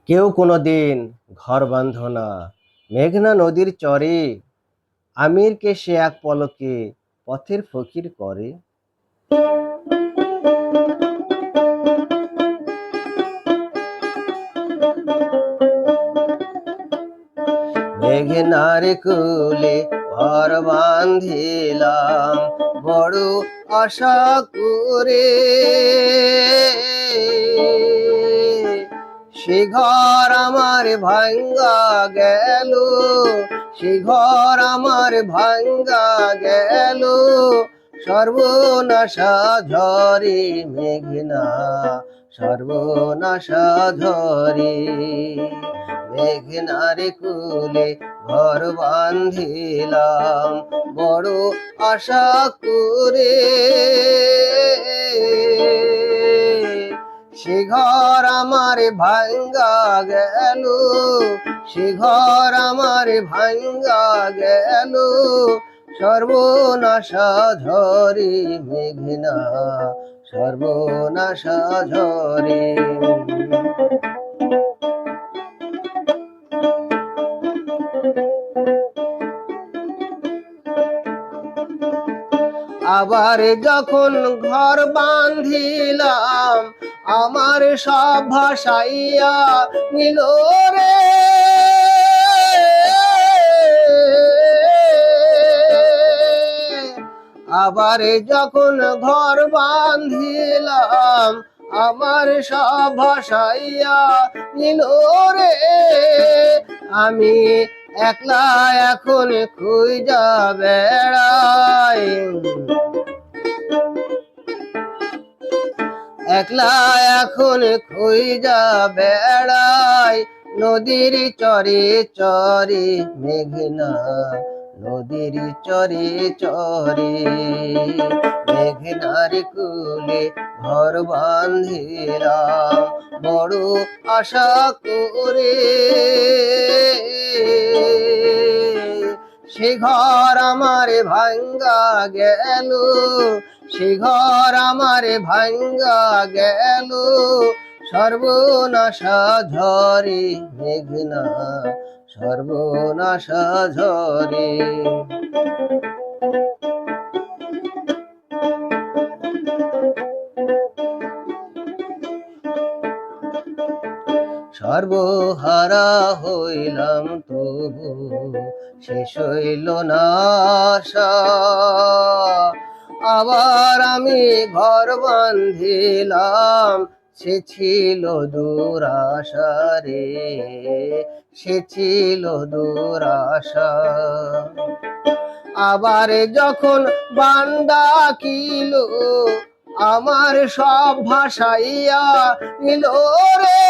কেউ কোনোদিন ঘর বাঁধ না মেঘনা নদীর চরে, আমিরকে সে এক পলকে পথের ফকির করে। মেঘনার কুলে ঘর বাঁধিলাম বড় আশা করে, সে ঘর আমার ভাঙ্গা গেল, সে ঘর আমার ভাঙ্গা গেল, সর্বনাশা ঝরে মেঘনা সর্বনাশা ঝরে। মেঘনার কুলে ঘর বাঁধিলাম বড় আশা করে, সে ঘর আমার ভাঙ্গা গেল, সে ঘর আমার ভাঙ্গা গেল, সর্বনাশা ঝরে মেঘনা সর্বনাশা ঝরে। আবার যখন ঘর বাঁধিলাম আমার সব ভাসাইয়া নিল রে, আবার যখন ঘর বাঁধিলাম আমার সব ভাসাইয়া নিল রে, আমি একলা এখন খুঁজা বেড়াই, একলা এখন খুঁজা বেড়াই নদীর চরে চরে মেঘনা নদীর চরে চরে। মেঘনার কুলে ঘর বাঁধিলাম বড় আশা করে, সে ঘর আমার ভাঙ্গা গেল, সে ঘর আমার ভাঙ্গা গেল, সর্বনাশা ঝরে মেঘনা সর্বনাশা ঝরে। সর্বহারা হইলাম তবু শেষ হইল না আশা, আবার আমি ঘর বাঁধিলাম সে ছিল দুরাশা রে, সে ছিল দুরাশা। আবার যখন বান্দা কিল আমার সব ভাসাইয়া নিল রে,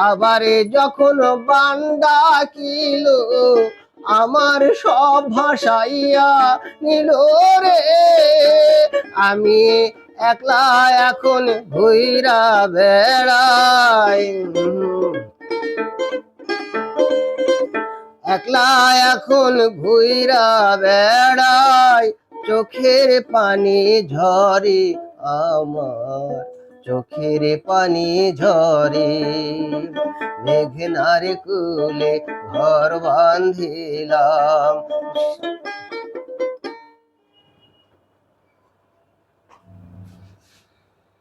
আবার যখন বান্দা কিল আমার সব ভাসাইয়া নিল রে, আমি একলা এখন ঘুইরা বেড়াই, একলা এখন ঘুইরা বেড়াই, চোখের পানি ঝরে আমার চোখের পানি ঝরে। মেঘনার কুলে ঘর বাঁধিলাম